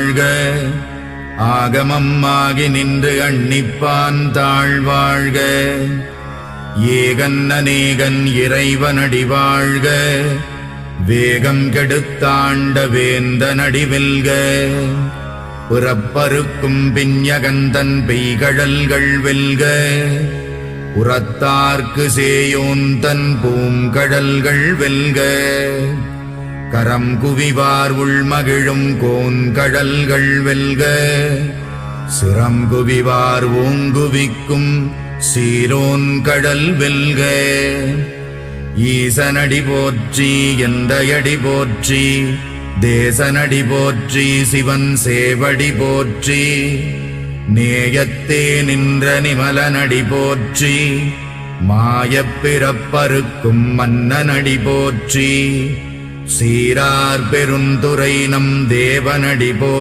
வாழ்க. ஆகமம் ஆகி நின்று அன்னிப்பான் தாழ்வாழ்க. ஏகன் அநேகன் இறைவனடி வாழ்க. வேகம் கெடுத்தாண்ட வேந்தனடி வெல்க. புறப்பருக்கும் பிஞகந்தன் பெய்கழல்கள் வெல்க. உரத்தார்க்கு சேயோந்தன் பூங்கடல்கள் வெல்க. கரம் குவிவார் உள்மகிழும் கோன்கடல்கள் வெல்க. சிரம் குவிவார் ஓங்குவிக்கும் சீரோன் கடல் வெல்க. ஈசனடி போற்றி எந்தையடி போற்றி. தேசனடி போற்றி சிவன் சேவடி போற்றி. நேயத்தே நின்ற நிமலனடி போற்றி. மாயப் பிறப்பறுக்கும் மன்னனடி போற்றி. சீரார் பெருந்துரை நம் தேவனடி போ